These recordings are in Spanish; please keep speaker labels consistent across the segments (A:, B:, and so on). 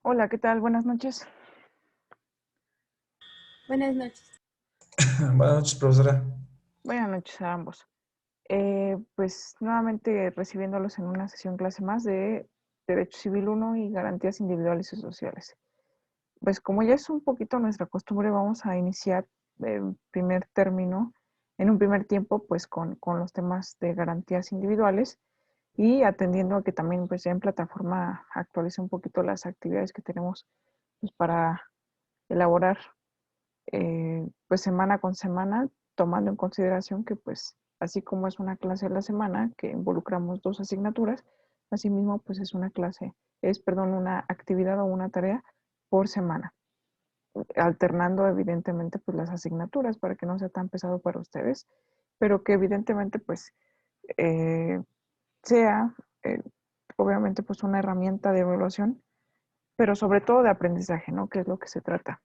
A: Hola, ¿qué tal? Buenas noches.
B: Buenas noches.
C: Buenas noches, profesora.
A: Buenas noches a ambos. Pues nuevamente recibiéndolos en una sesión clase más de Derecho Civil 1 y Garantías Individuales y Sociales. Pues como ya es un poquito nuestra costumbre, vamos a iniciar el primer término, en un primer tiempo, pues con los temas de garantías individuales y atendiendo a que también pues ya en plataforma actualice un poquito las actividades que tenemos pues, para elaborar pues semana con semana, tomando en consideración que pues así como es una clase a la semana que involucramos dos asignaturas, asimismo pues es una clase, perdón, una actividad o una tarea por semana, alternando evidentemente pues las asignaturas para que no sea tan pesado para ustedes, pero que evidentemente pues eh, sea eh, obviamente pues una herramienta de evaluación, pero sobre todo de aprendizaje, ¿no? Que es lo que se trata.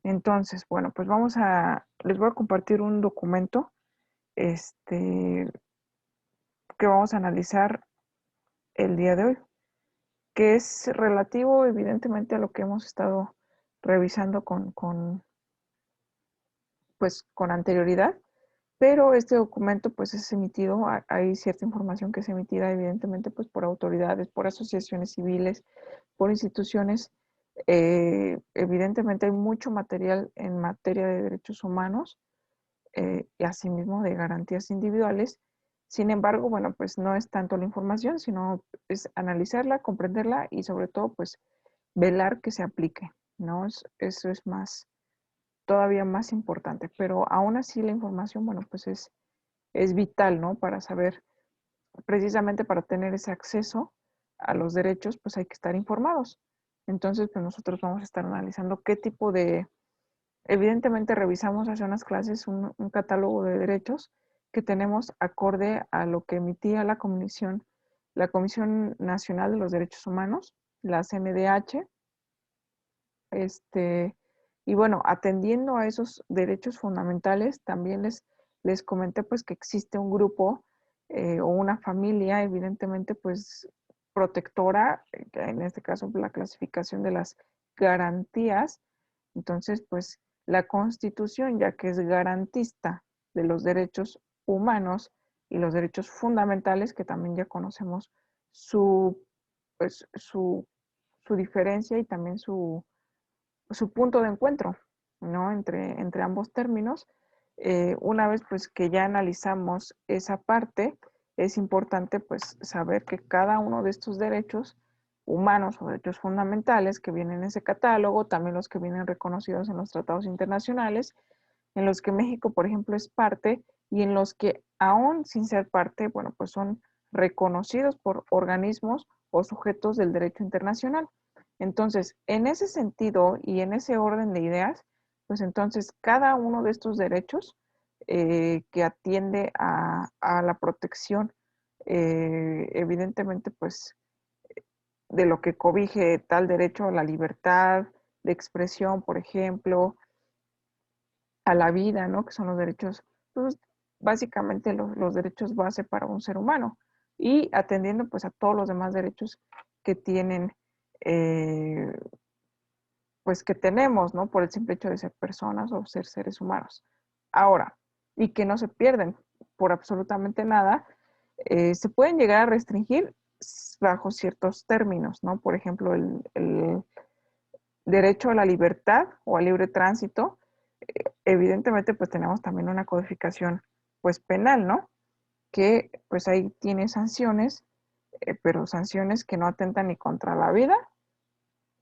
A: Entonces, bueno, pues les voy a compartir un documento, este, que vamos a analizar el día de hoy, que es relativo evidentemente a lo que hemos estado revisando pues, con anterioridad, pero este documento pues es emitido, hay cierta información que es emitida evidentemente pues por autoridades, por asociaciones civiles, por instituciones. Evidentemente hay mucho material en materia de derechos humanos y asimismo de garantías individuales. Sin embargo, bueno, pues no es tanto la información, sino es analizarla, comprenderla y sobre todo, pues velar que se aplique, ¿no? Eso es más, todavía más importante, pero aún así la información, bueno, pues es vital, ¿no? Para saber, precisamente para tener ese acceso a los derechos, pues hay que estar informados. Entonces, pues nosotros vamos a estar analizando qué tipo de. Evidentemente revisamos hace unas clases un catálogo de derechos que tenemos acorde a lo que emitía la Comisión Nacional de los Derechos Humanos, la CNDH, este, y bueno, atendiendo a esos derechos fundamentales, también les comenté pues que existe un grupo o una familia, evidentemente pues protectora, en este caso la clasificación de las garantías. Entonces pues la Constitución, ya que es garantista de los derechos humanos y los derechos fundamentales, que también ya conocemos su, pues, su diferencia y también su punto de encuentro, ¿no? Entre ambos términos. Una vez pues que ya analizamos esa parte, es importante pues saber que cada uno de estos derechos humanos o derechos fundamentales que vienen en ese catálogo, también los que vienen reconocidos en los tratados internacionales, en los que México, por ejemplo, es parte y en los que aún sin ser parte, bueno, pues son reconocidos por organismos o sujetos del derecho internacional. Entonces, en ese sentido y en ese orden de ideas, pues entonces cada uno de estos derechos que atiende a la protección, evidentemente, pues de lo que cobije tal derecho a la libertad de expresión, por ejemplo, a la vida, ¿no? Que son los derechos, pues básicamente los derechos base para un ser humano y atendiendo pues a todos los demás derechos que tienen eh, pues que tenemos, ¿no? Por el simple hecho de ser personas o ser seres humanos. Ahora, y que no se pierden por absolutamente nada, se pueden llegar a restringir bajo ciertos términos, ¿no? Por ejemplo, el derecho a la libertad o al libre tránsito, evidentemente pues tenemos también una codificación pues penal, ¿no? Que pues ahí tiene sanciones, pero sanciones que no atentan ni contra la vida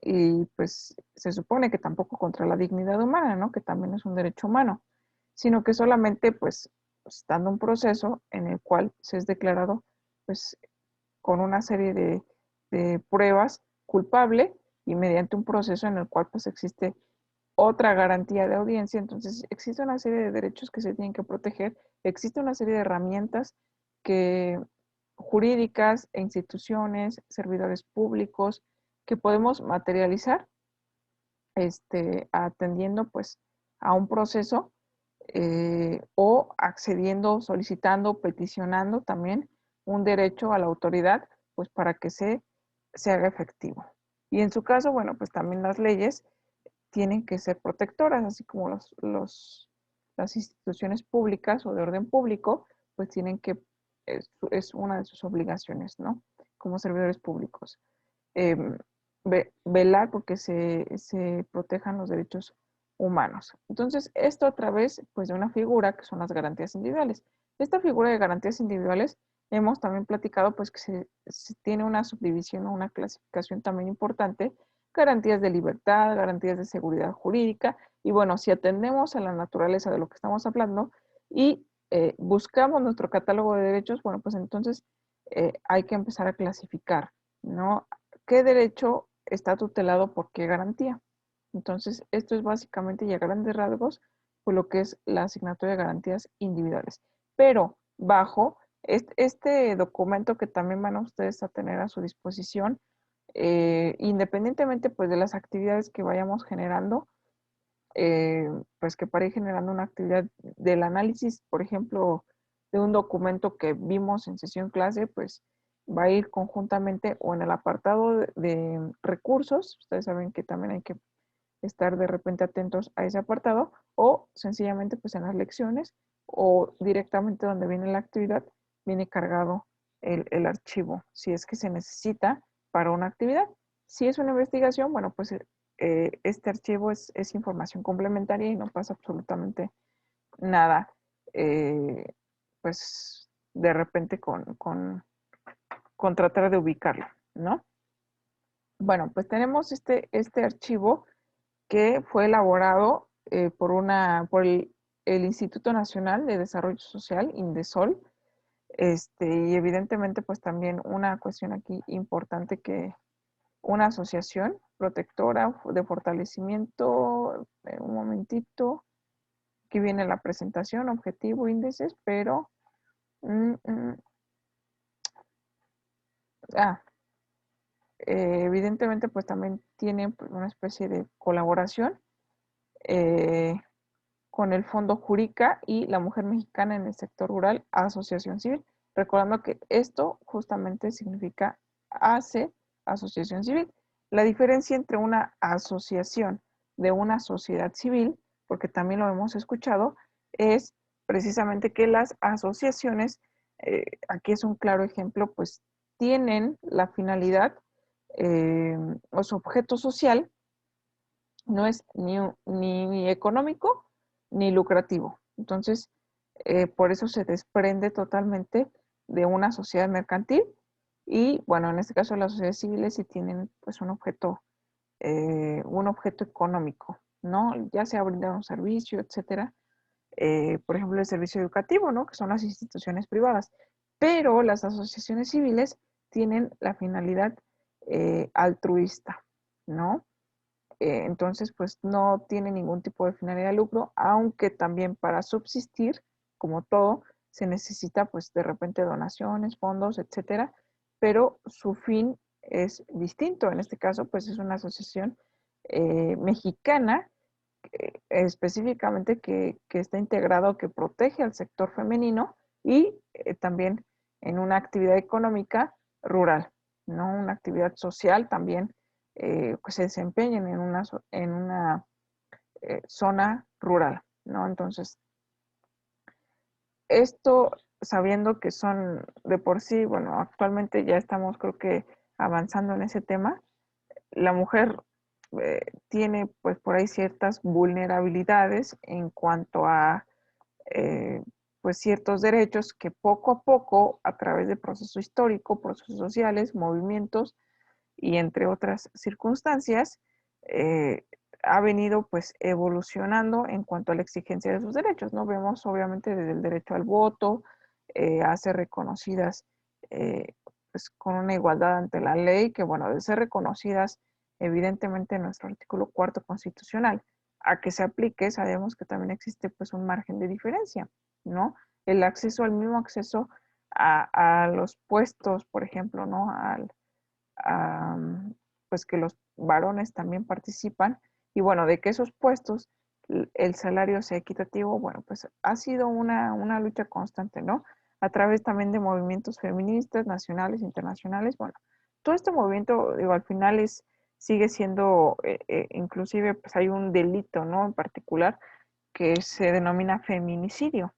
A: y pues se supone que tampoco contra la dignidad humana, ¿no? Que también es un derecho humano, sino que solamente pues dando un proceso en el cual se es declarado pues con una serie de pruebas culpable y mediante un proceso en el cual pues existe otra garantía de audiencia, entonces existe una serie de derechos que se tienen que proteger, existe una serie de herramientas que jurídicas e instituciones, servidores públicos, que podemos materializar atendiendo pues a un proceso o accediendo, solicitando, peticionando también un derecho a la autoridad pues para que se haga efectivo. Y en su caso, bueno, pues también las leyes tienen que ser protectoras, así como las instituciones públicas o de orden público, pues tienen que, es una de sus obligaciones, ¿no? Como servidores públicos. Em, Velar porque se protejan los derechos humanos. Entonces, esto a través pues, de una figura que son las garantías individuales. Esta figura de garantías individuales hemos también platicado pues que se tiene una subdivisión o una clasificación también importante, garantías de libertad, garantías de seguridad jurídica, y bueno, si atendemos a la naturaleza de lo que estamos hablando y buscamos nuestro catálogo de derechos, bueno, pues entonces hay que empezar a clasificar, ¿no? ¿Qué derecho está tutelado por qué garantía? Entonces, esto es básicamente y a grandes rasgos por lo que es la asignatura de garantías individuales. Pero bajo este documento que también van a ustedes a tener a su disposición, independientemente pues de las actividades que vayamos generando, pues que para ir generando una actividad del análisis, por ejemplo, de un documento que vimos en sesión clase, pues va a ir conjuntamente o en el apartado de recursos, ustedes saben que también hay que estar de repente atentos a ese apartado, o sencillamente pues en las lecciones o directamente donde viene la actividad, viene cargado el archivo, si es que se necesita para una actividad. Si es una investigación, bueno, pues este archivo es información complementaria y no pasa absolutamente nada, eh, pues de repente con tratar de ubicarlo, ¿no? Bueno, pues tenemos este archivo que fue elaborado por el Instituto Nacional de Desarrollo Social, INDESOL, y evidentemente pues también una cuestión aquí importante que una asociación protectora de fortalecimiento, un momentito, aquí viene la presentación, objetivo, índices, pero mm, mm, ah, evidentemente pues también tiene pues, una especie de colaboración eh, con el Fondo Jurica y la Mujer Mexicana en el Sector Rural, Asociación Civil. Recordando que esto justamente significa ACE, Asociación Civil. La diferencia entre una asociación de una sociedad civil, porque también lo hemos escuchado, es precisamente que las asociaciones, aquí es un claro ejemplo, pues tienen la finalidad o su objeto social no es ni económico ni lucrativo. Entonces, por eso se desprende totalmente de una sociedad mercantil y, bueno, en este caso las sociedades civiles sí tienen pues un objeto económico, ¿no? Ya sea brindar un servicio, etcétera. Por ejemplo, el servicio educativo, ¿no? Que son las instituciones privadas. Pero las asociaciones civiles tienen la finalidad altruista, ¿no? Entonces, pues no tiene ningún tipo de finalidad de lucro, aunque también para subsistir, como todo, se necesita pues de repente donaciones, fondos, etcétera, pero su fin es distinto. En este caso, pues es una asociación mexicana específicamente que está integrado, que protege al sector femenino y también en una actividad económica rural, ¿no? Una actividad social también que se desempeñen en una zona rural, ¿no? Entonces, esto sabiendo que son de por sí, bueno, actualmente ya estamos creo que avanzando en ese tema, la mujer tiene pues por ahí ciertas vulnerabilidades en cuanto a eh, pues ciertos derechos que poco a poco a través de proceso histórico, procesos sociales, movimientos y entre otras circunstancias eh, ha venido pues evolucionando en cuanto a la exigencia de sus derechos, ¿no? Vemos obviamente desde el derecho al voto, a ser reconocidas eh, pues con una igualdad ante la ley, que bueno, de ser reconocidas evidentemente en nuestro artículo cuarto constitucional, a que se aplique, sabemos que también existe pues un margen de diferencia, ¿no? El acceso al mismo acceso a los puestos, por ejemplo, ¿no? A, pues que los varones también participan y bueno, de que esos puestos el salario sea equitativo, bueno, pues ha sido una lucha constante, ¿no? A través también de movimientos feministas nacionales, internacionales, bueno, todo este movimiento, digo, al final sigue siendo, inclusive pues hay un delito, ¿no? En particular que se denomina feminicidio,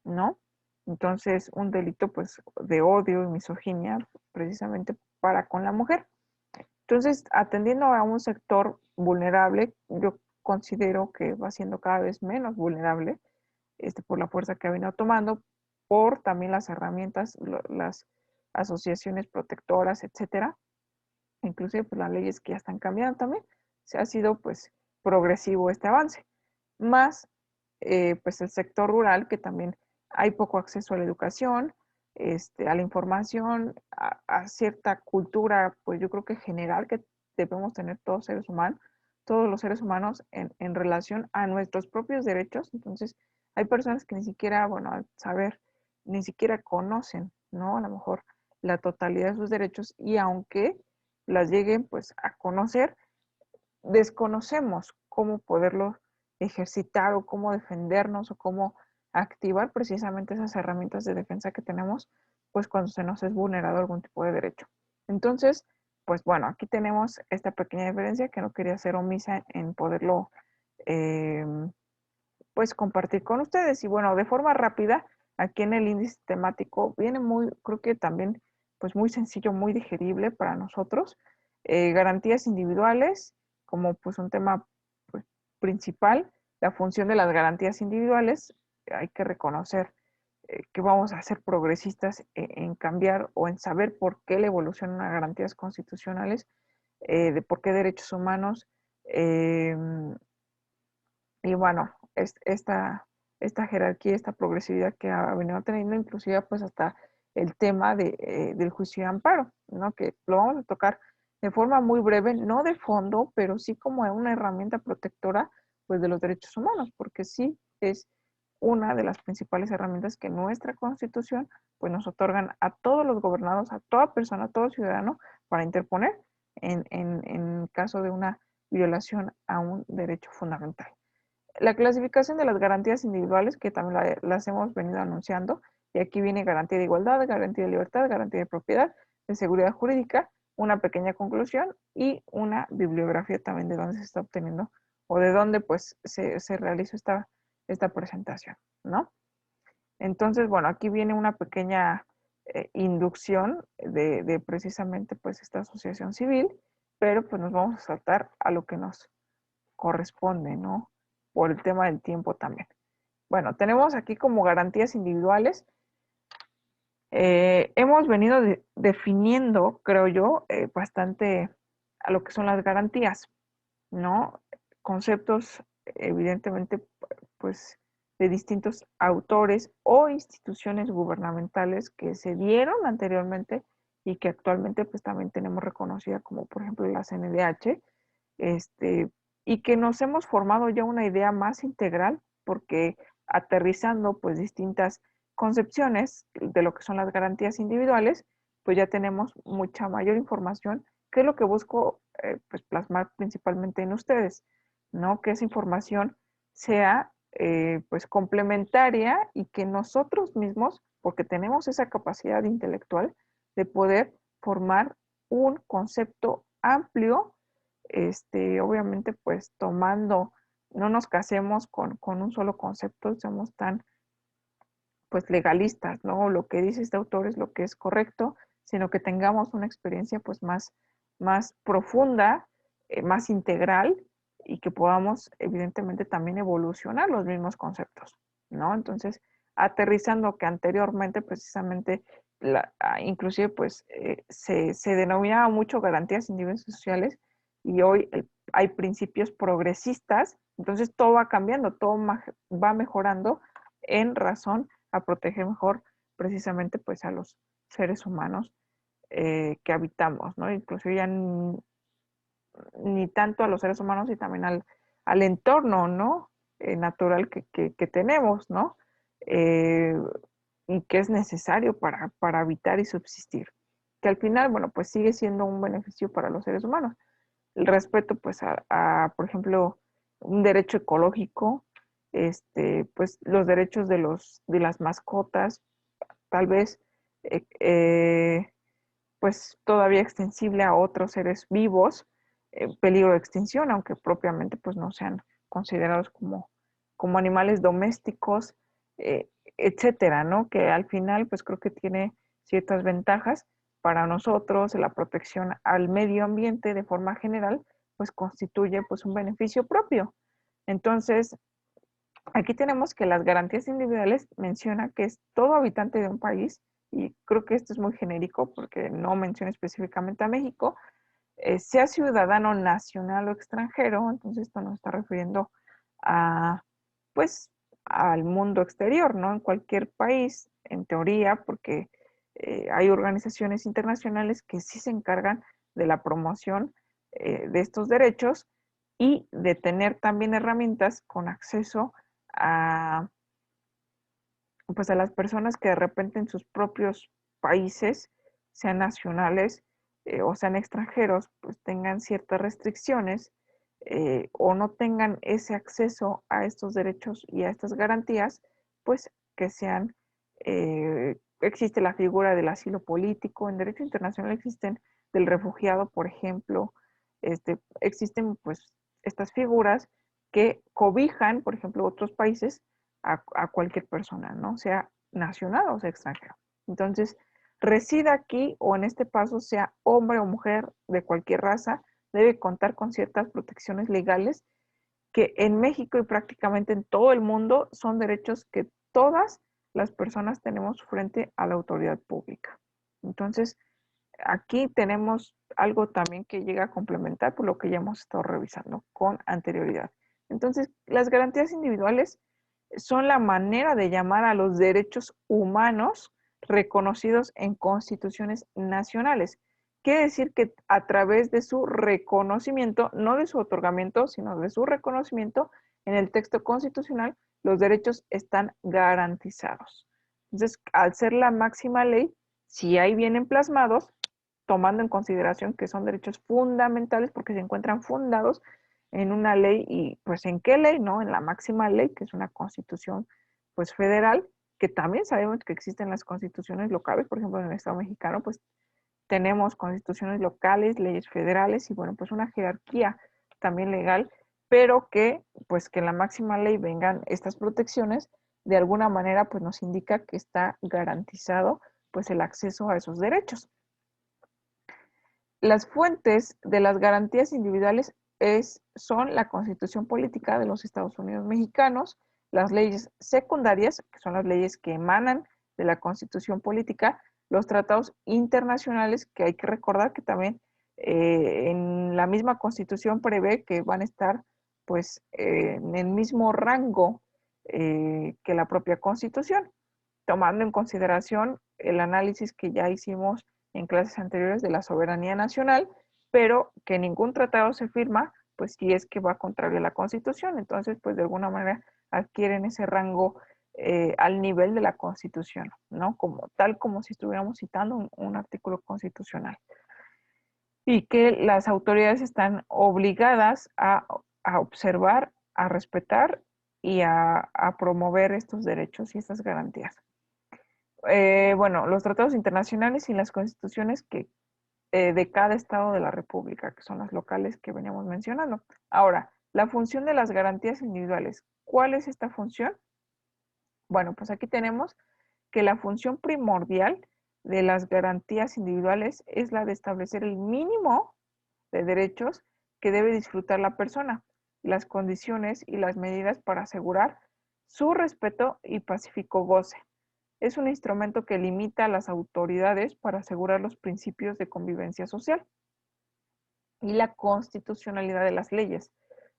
A: ¿no? Entonces, un delito pues de odio y misoginia precisamente para con la mujer. Entonces, atendiendo a un sector vulnerable, yo considero que va siendo cada vez menos vulnerable por la fuerza que ha venido tomando, por también las herramientas, las asociaciones protectoras, etcétera, inclusive pues, las leyes que ya están cambiando también, se ha sido pues progresivo este avance. Más pues el sector rural, que también hay poco acceso a la educación, a la información, a cierta cultura, pues yo creo que general que debemos tener todos los seres humanos en relación a nuestros propios derechos. Entonces, hay personas que ni siquiera, bueno, al saber, ni siquiera conocen, ¿no? A lo mejor la totalidad de sus derechos y aunque las lleguen pues a conocer, desconocemos cómo poderlo ejercitar o cómo defendernos o cómo activar precisamente esas herramientas de defensa que tenemos, pues cuando se nos es vulnerado algún tipo de derecho. Entonces, pues bueno, aquí tenemos esta pequeña diferencia que no quería ser omisa en poderlo, eh, pues compartir con ustedes. Y bueno, de forma rápida, aquí en el índice temático viene muy, creo que también, pues muy sencillo, muy digerible para nosotros. Garantías individuales, como pues un tema pues, principal, la función de las garantías individuales, hay que reconocer que vamos a ser progresistas en cambiar o en saber por qué la evolución a garantías constitucionales, de por qué derechos humanos, eh, y bueno, esta jerarquía, esta progresividad que ha venido teniendo, inclusive pues hasta el tema del juicio de amparo, ¿no? Que lo vamos a tocar de forma muy breve, no de fondo, pero sí como una herramienta protectora pues de los derechos humanos, porque sí es una de las principales herramientas que nuestra Constitución pues nos otorgan a todos los gobernados, a toda persona, a todo ciudadano para interponer en caso de una violación a un derecho fundamental. La clasificación de las garantías individuales, que también las hemos venido anunciando, y aquí viene garantía de igualdad, garantía de libertad, garantía de propiedad, de seguridad jurídica, una pequeña conclusión y una bibliografía también de dónde se está obteniendo o de dónde pues se realizó esta presentación, ¿no? Entonces, bueno, aquí viene una pequeña inducción de precisamente pues esta asociación civil, pero pues nos vamos a saltar a lo que nos corresponde, ¿no? Por el tema del tiempo también. Bueno, tenemos aquí como garantías individuales. Hemos venido definiendo, creo yo, bastante a lo que son las garantías, ¿no? Conceptos, evidentemente, pues, de distintos autores o instituciones gubernamentales que se dieron anteriormente y que actualmente, pues, también tenemos reconocida como, por ejemplo, la CNDH, este, y que nos hemos formado ya una idea más integral porque aterrizando pues distintas concepciones de lo que son las garantías individuales, pues ya tenemos mucha mayor información, que es lo que busco pues plasmar principalmente en ustedes, ¿no? Que esa información sea pues complementaria y que nosotros mismos, porque tenemos esa capacidad intelectual de poder formar un concepto amplio, obviamente pues tomando, no nos casemos con un solo concepto, somos tan pues legalistas, ¿no? Lo que dice este autor es lo que es correcto, sino que tengamos una experiencia pues más profunda, más integral y que podamos evidentemente también evolucionar los mismos conceptos, ¿no? Entonces, aterrizando que anteriormente precisamente, inclusive pues se denominaba mucho garantías individuales y sociales y hoy hay principios progresistas, entonces todo va cambiando, todo va mejorando en razón a proteger mejor precisamente pues a los seres humanos que habitamos, ¿no? Incluso ya ni tanto a los seres humanos y también al entorno, ¿no? Natural que tenemos, ¿no? Eh, y que es necesario para habitar y subsistir. Que al final, bueno, pues sigue siendo un beneficio para los seres humanos. El respeto, pues, por ejemplo, un derecho ecológico, pues los derechos de las mascotas, tal vez eh, eh, pues todavía extensible a otros seres vivos, peligro de extinción, aunque propiamente pues no sean considerados como animales domésticos, etcétera, ¿no? Que al final pues creo que tiene ciertas ventajas para nosotros, la protección al medio ambiente de forma general, pues constituye pues un beneficio propio. Entonces, aquí tenemos que las garantías individuales menciona que es todo habitante de un país, y creo que esto es muy genérico porque no menciona específicamente a México, sea ciudadano nacional o extranjero. Entonces esto nos está refiriendo a, pues, al mundo exterior, ¿no? En cualquier país, en teoría, porque hay organizaciones internacionales que sí se encargan de la promoción de estos derechos y de tener también herramientas con acceso a, pues, a las personas que de repente en sus propios países, sean nacionales o sean extranjeros, pues tengan ciertas restricciones o no tengan ese acceso a estos derechos y a estas garantías, pues que sean, existe la figura del asilo político, en derecho internacional existen del refugiado, por ejemplo, existen pues estas figuras que cobijan, por ejemplo, otros países a cualquier persona, ¿no? Sea nacional o sea extranjero. Entonces, resida aquí o en este paso, sea hombre o mujer de cualquier raza, debe contar con ciertas protecciones legales que en México y prácticamente en todo el mundo son derechos que todas las personas tenemos frente a la autoridad pública. Entonces, aquí tenemos algo también que llega a complementar por lo que ya hemos estado revisando con anterioridad. Entonces, las garantías individuales son la manera de llamar a los derechos humanos reconocidos en constituciones nacionales. Quiere decir que a través de su reconocimiento, no de su otorgamiento, sino de su reconocimiento en el texto constitucional, los derechos están garantizados. Entonces, al ser la máxima ley, si ahí vienen plasmados, tomando en consideración que son derechos fundamentales porque se encuentran fundados en una ley. Y pues en qué ley, ¿no? En la máxima ley, que es una constitución pues federal, que también sabemos que existen las constituciones locales. Por ejemplo, en el Estado mexicano pues tenemos constituciones locales, leyes federales y bueno, pues una jerarquía también legal, pero que pues que en la máxima ley vengan estas protecciones, de alguna manera pues nos indica que está garantizado pues el acceso a esos derechos. Las fuentes de las garantías individuales son la Constitución Política de los Estados Unidos Mexicanos, las leyes secundarias, que son las leyes que emanan de la Constitución Política, los tratados internacionales, que hay que recordar que también en la misma Constitución prevé que van a estar pues en el mismo rango que la propia Constitución, tomando en consideración el análisis que ya hicimos en clases anteriores de la soberanía nacional, pero que ningún tratado se firma, pues si es que va contrario a la Constitución. Entonces, pues de alguna manera adquieren ese rango al nivel de la Constitución, ¿no? Como tal, como si estuviéramos citando un artículo constitucional. Y que las autoridades están obligadas a observar, a respetar y a promover estos derechos y estas garantías. Bueno, los tratados internacionales y las constituciones que de cada estado de la República, que son las locales que veníamos mencionando. Ahora, la función de las garantías individuales. ¿Cuál es esta función? Bueno, pues aquí tenemos que la función primordial de las garantías individuales es la de establecer el mínimo de derechos que debe disfrutar la persona, las condiciones y las medidas para asegurar su respeto y pacífico goce. Es un instrumento que limita a las autoridades para asegurar los principios de convivencia social y la constitucionalidad de las leyes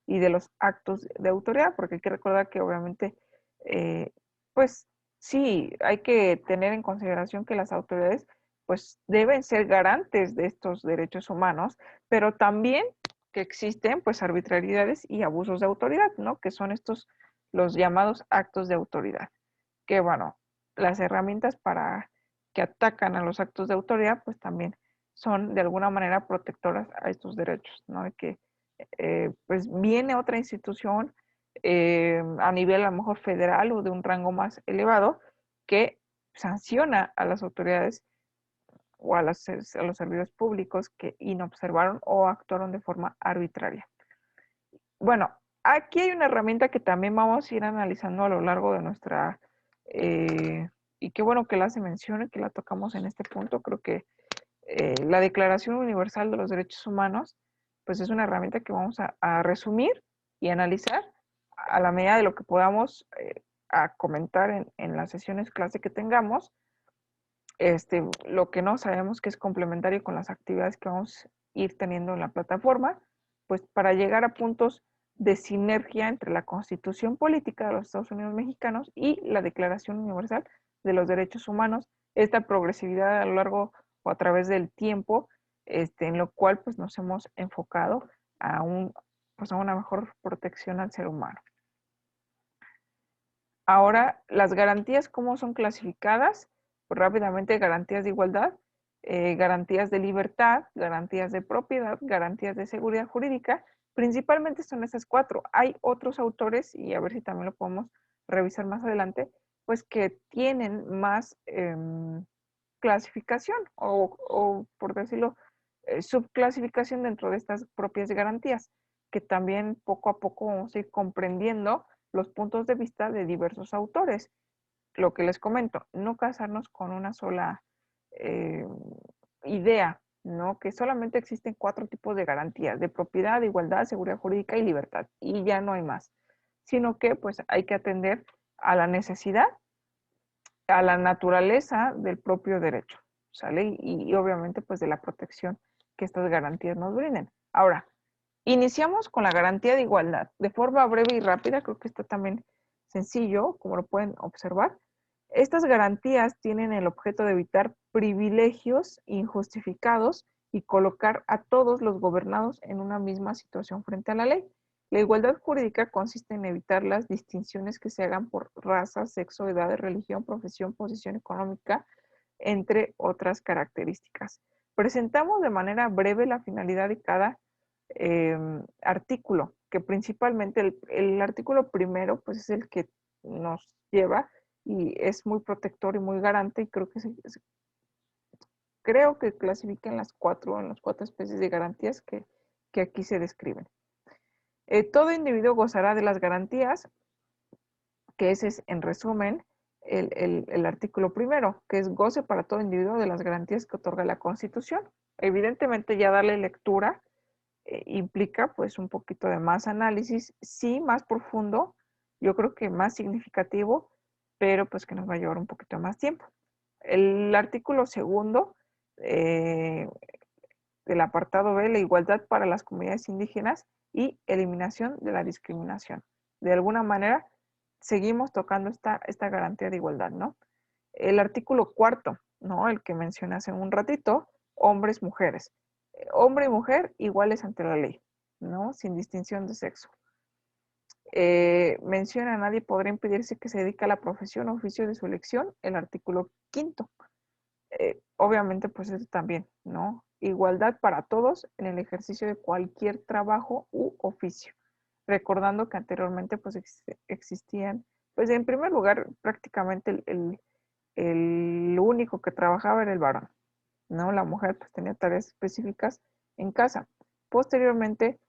A: y de los actos de autoridad, porque hay que recordar que obviamente, eh, pues sí, hay que tener en consideración que las autoridades pues deben ser garantes de estos derechos humanos, pero también que existen pues arbitrariedades y abusos de autoridad, ¿no? Que son estos los llamados actos de autoridad, que bueno, las herramientas para que atacan a los actos de autoridad, pues también son de alguna manera protectoras a estos derechos, ¿no? De que pues viene otra institución a nivel a lo mejor federal o de un rango más elevado que sanciona a las autoridades o a los servidores públicos que inobservaron o actuaron de forma arbitraria. Bueno, aquí hay una herramienta que también vamos a ir analizando a lo largo de nuestra, y qué bueno que la se mencione, que la tocamos en este punto. Creo que la Declaración Universal de los Derechos Humanos, pues es una herramienta que vamos a resumir y analizar a la medida de lo que podamos a comentar en las sesiones clase que tengamos. Lo que no sabemos que es complementario con las actividades que vamos a ir teniendo en la plataforma, pues para llegar a puntos de sinergia entre la Constitución Política de los Estados Unidos Mexicanos y la Declaración Universal de los Derechos Humanos, esta progresividad a lo largo o a través del tiempo, en lo cual pues nos hemos enfocado a, pues, a una mejor protección al ser humano. Ahora, las garantías, ¿cómo son clasificadas? Pues rápidamente, garantías de igualdad, garantías de libertad, garantías de propiedad, garantías de seguridad jurídica. Principalmente son esas cuatro. Hay otros autores, y a ver si también lo podemos revisar más adelante, pues que tienen más clasificación o, por decirlo, subclasificación dentro de estas propias garantías, que también poco a poco vamos a ir comprendiendo los puntos de vista de diversos autores. Lo que les comento, no casarnos con una sola eh, idea, ¿no? Que solamente existen cuatro tipos de garantías, de propiedad, de igualdad, seguridad jurídica y libertad, y ya no hay más, sino que pues hay que atender a la necesidad, a la naturaleza del propio derecho, ¿sale? Y obviamente pues de la protección que estas garantías nos brinden. Ahora, iniciamos con la garantía de igualdad. De forma breve y rápida, creo que está también sencillo, como lo pueden observar. Estas garantías tienen el objeto de evitar privilegios injustificados y colocar a todos los gobernados en una misma situación frente a la ley. La igualdad jurídica consiste en evitar las distinciones que se hagan por raza, sexo, edad, religión, profesión, posición económica, entre otras características. Presentamos de manera breve la finalidad de cada artículo, que principalmente el artículo primero pues es el que nos lleva y es muy protector y muy garante, y creo que creo que clasifica en las cuatro especies de garantías que aquí se describen. Todo individuo gozará de las garantías, que ese es en resumen el artículo primero, que es goce para todo individuo de las garantías que otorga la Constitución. Evidentemente ya darle lectura implica pues un poquito de más análisis, sí, más profundo, yo creo que más significativo, pero pues que nos va a llevar un poquito más tiempo. El artículo segundo del apartado B, la igualdad para las comunidades indígenas y eliminación de la discriminación. De alguna manera, seguimos tocando esta garantía de igualdad, ¿no? El artículo cuarto, ¿no? El que mencioné hace un ratito, hombres, mujeres. Hombre y mujer iguales ante la ley, ¿no? Sin distinción de sexo. Menciona, nadie podrá impedirse que se dedique a la profesión o oficio de su elección, el artículo quinto. Obviamente, pues eso también, ¿no? Igualdad para todos en el ejercicio de cualquier trabajo u oficio. Recordando que anteriormente, pues existían, pues en primer lugar, prácticamente el único que trabajaba era el varón, ¿no? La mujer pues tenía tareas específicas en casa. Posteriormente,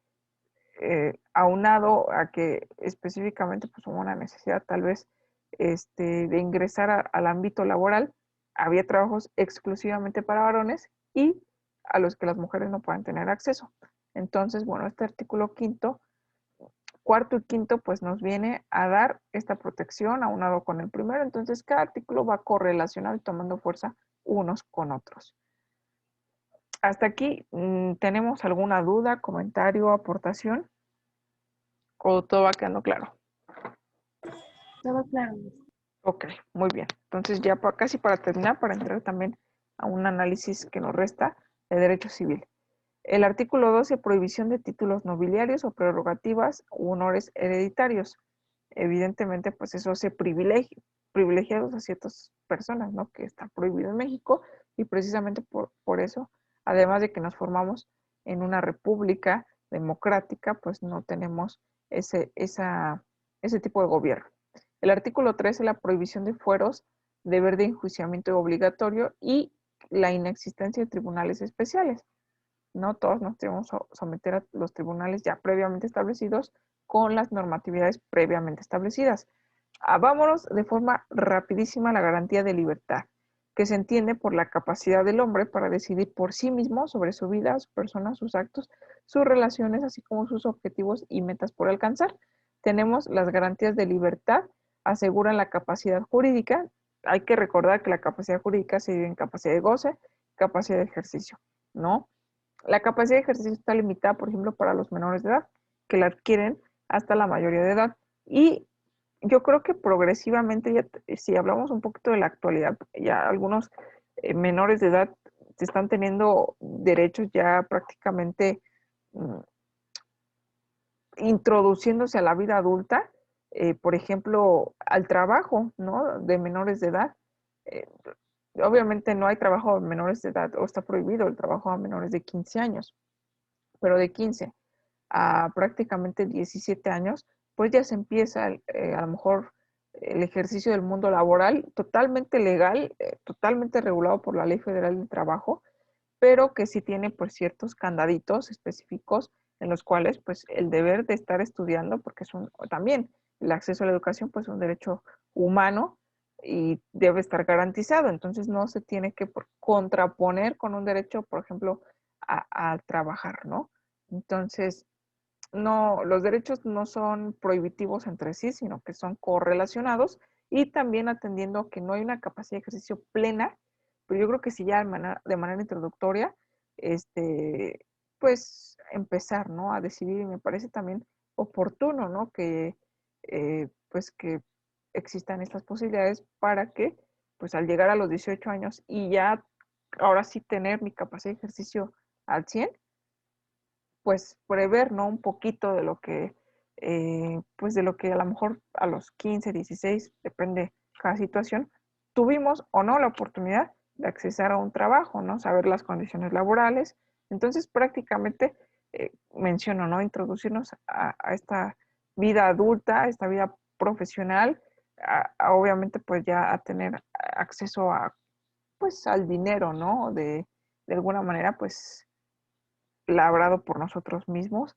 A: aunado a que específicamente pues hubo una necesidad tal vez de ingresar al ámbito laboral, había trabajos exclusivamente para varones y a los que las mujeres no pueden tener acceso. Entonces, bueno, este artículo cuarto y quinto, pues nos viene a dar esta protección aunado con el primero. Entonces, cada artículo va correlacionado y tomando fuerza unos con otros. Hasta aquí, ¿tenemos alguna duda, comentario, aportación? ¿O todo va quedando claro?
B: Todo claro.
A: Ok, muy bien. Entonces ya casi para terminar, para entrar también a un análisis que nos resta de derecho civil. El artículo 12, prohibición de títulos nobiliarios o prerrogativas u honores hereditarios. Evidentemente, pues eso hace privilegiados a ciertas personas, ¿no? Que está prohibido en México, y precisamente por eso, además de que nos formamos en una república democrática, pues no tenemos ese tipo de gobierno. El artículo 13, la prohibición de fueros, deber de enjuiciamiento obligatorio, y la inexistencia de tribunales especiales. No todos nos tenemos que someter a los tribunales ya previamente establecidos con las normatividades previamente establecidas. Vámonos de forma rapidísima a la garantía de libertad, que se entiende por la capacidad del hombre para decidir por sí mismo sobre su vida, su persona, sus actos, sus relaciones, así como sus objetivos y metas por alcanzar. Tenemos las garantías de libertad, aseguran la capacidad jurídica. Hay que recordar que la capacidad jurídica se divide en capacidad de goce, capacidad de ejercicio, ¿no? La capacidad de ejercicio está limitada, por ejemplo, para los menores de edad, que la adquieren hasta la mayoría de edad. Y yo creo que progresivamente, ya, si hablamos un poquito de la actualidad, ya algunos menores de edad están teniendo derechos ya prácticamente introduciéndose a la vida adulta, por ejemplo, al trabajo, ¿no? De menores de edad. Eh, obviamente no hay trabajo de menores de edad, o está prohibido el trabajo a menores de 15 años, pero de 15 a prácticamente 17 años, pues ya se empieza a lo mejor el ejercicio del mundo laboral totalmente legal, totalmente regulado por la Ley Federal del Trabajo, pero que sí tiene pues ciertos candaditos específicos en los cuales pues el deber de estar estudiando, porque es también el acceso a la educación pues es un derecho humano y debe estar garantizado, entonces no se tiene que contraponer con un derecho, por ejemplo, a trabajar, ¿no? Entonces, no, los derechos no son prohibitivos entre sí, sino que son correlacionados y también atendiendo que no hay una capacidad de ejercicio plena, pero yo creo que sí ya de manera introductoria, pues empezar, ¿no? A decidir y me parece también oportuno, ¿no? Que, pues que existan estas posibilidades para que, pues al llegar a los 18 años y ya ahora sí tener mi capacidad de ejercicio al 100, pues prever, ¿no? Un poquito de lo que, pues de lo que a lo mejor a los 15, 16, depende cada situación, tuvimos o no la oportunidad de accesar a un trabajo, ¿no? Saber las condiciones laborales. Entonces, prácticamente, menciono, ¿no? Introducirnos a esta vida adulta, a esta vida profesional, obviamente, pues ya a tener acceso a, pues, al dinero, ¿no? De alguna manera, pues, labrado por nosotros mismos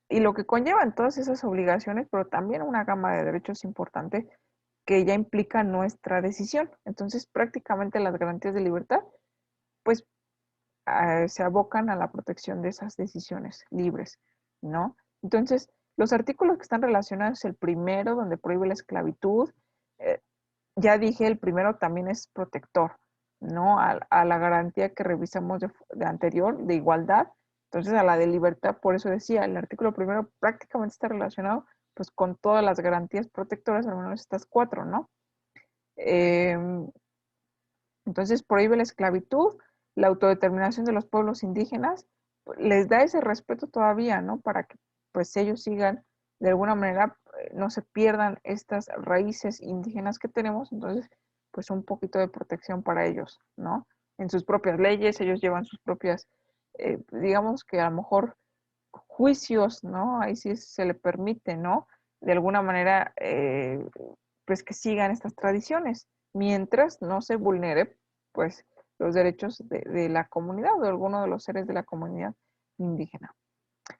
A: y lo que conllevan todas esas obligaciones, pero también una gama de derechos importante que ya implica nuestra decisión. Entonces, prácticamente las garantías de libertad, pues, se abocan a la protección de esas decisiones libres, ¿no? Entonces, los artículos que están relacionados, el primero, donde prohíbe la esclavitud, eh, ya dije, el primero también es protector, ¿no? A la garantía que revisamos de anterior, de igualdad, entonces a la de libertad, por eso decía, el artículo primero prácticamente está relacionado pues con todas las garantías protectoras, al menos estas cuatro, ¿no? Eh, entonces prohíbe la esclavitud, la autodeterminación de los pueblos indígenas, les da ese respeto todavía, ¿no? Para que pues ellos sigan de alguna manera, no se pierdan estas raíces indígenas que tenemos, entonces pues un poquito de protección para ellos, ¿no? En sus propias leyes, ellos llevan sus propias, digamos que a lo mejor juicios, ¿no? Ahí sí se le permite, ¿no? De alguna manera, pues que sigan estas tradiciones, mientras no se vulnere, pues, los derechos de la comunidad o de alguno de los seres de la comunidad indígena.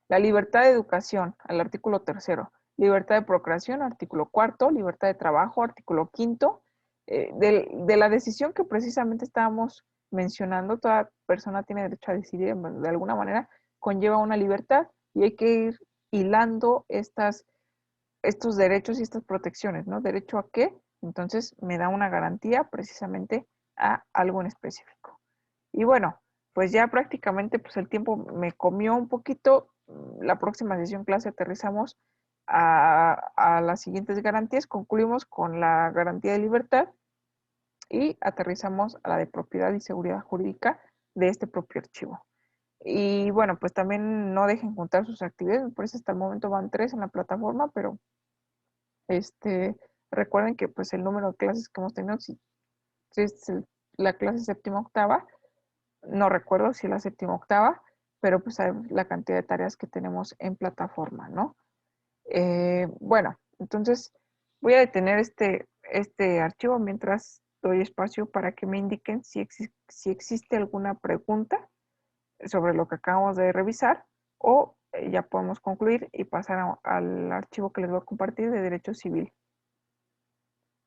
A: La libertad de educación, al artículo tercero. Libertad de procreación, artículo cuarto. Libertad de trabajo, artículo quinto. De la decisión que precisamente estábamos mencionando, toda persona tiene derecho a decidir de alguna manera, conlleva una libertad y hay que ir hilando estos derechos y estas protecciones, ¿no? ¿Derecho a qué? Entonces me da una garantía precisamente a algo en específico. Y bueno, pues ya prácticamente pues el tiempo me comió un poquito. La próxima sesión clase aterrizamos a las siguientes garantías. Concluimos con la garantía de libertad y aterrizamos a la de propiedad y seguridad jurídica de este propio archivo. Y bueno, pues también no dejen juntar sus actividades, por eso hasta el momento van 3 en la plataforma, pero recuerden que pues el número de clases que hemos tenido, si es la clase séptima octava, no recuerdo si es la séptima octava, pero pues hay la cantidad de tareas que tenemos en plataforma, ¿no? Bueno, entonces voy a detener este archivo mientras doy espacio para que me indiquen si existe alguna pregunta sobre lo que acabamos de revisar o ya podemos concluir y pasar al archivo que les voy a compartir de Derecho Civil.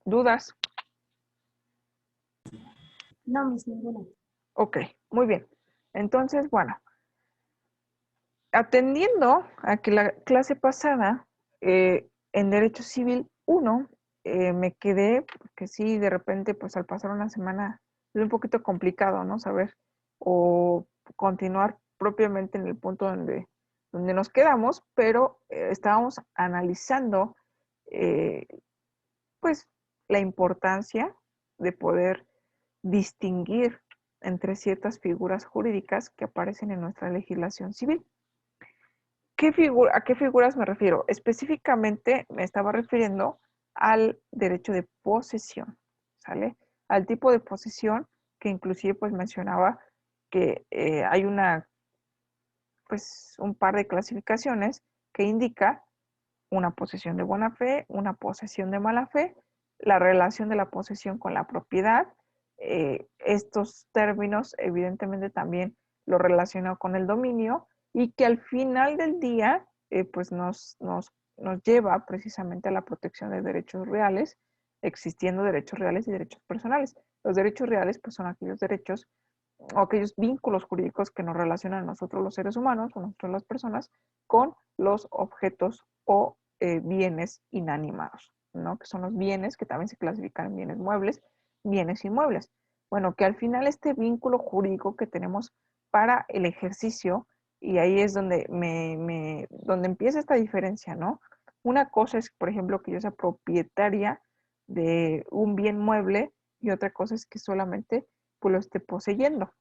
A: ¿Dudas?
B: No, mis ninguna.
A: Ok, muy bien. Entonces, bueno, atendiendo a que la clase pasada en Derecho Civil 1 me quedé, porque sí, de repente, pues al pasar una semana es un poquito complicado, ¿no? Saber o continuar propiamente en el punto donde nos quedamos, pero estábamos analizando, eh, pues, la importancia de poder distinguir entre ciertas figuras jurídicas que aparecen en nuestra legislación civil. ¿A qué figuras me refiero? Específicamente me estaba refiriendo al derecho de posesión, ¿sale? Al tipo de posesión que inclusive pues mencionaba que hay un par de clasificaciones que indica una posesión de buena fe, una posesión de mala fe, la relación de la posesión con la propiedad. Estos términos evidentemente también lo relaciono con el dominio y que al final del día pues nos lleva precisamente a la protección de derechos reales, existiendo derechos reales y derechos personales. Los derechos reales pues son aquellos derechos o aquellos vínculos jurídicos que nos relacionan a nosotros los seres humanos o nosotros las personas con los objetos o bienes inanimados, ¿no? Que son los bienes que también se clasifican en bienes muebles, bienes inmuebles. Bueno, que al final este vínculo jurídico que tenemos para el ejercicio, y ahí es donde, donde empieza esta diferencia, ¿no? Una cosa es, por ejemplo, que yo sea propietaria de un bien mueble y otra cosa es que solamente pues, lo esté poseyendo,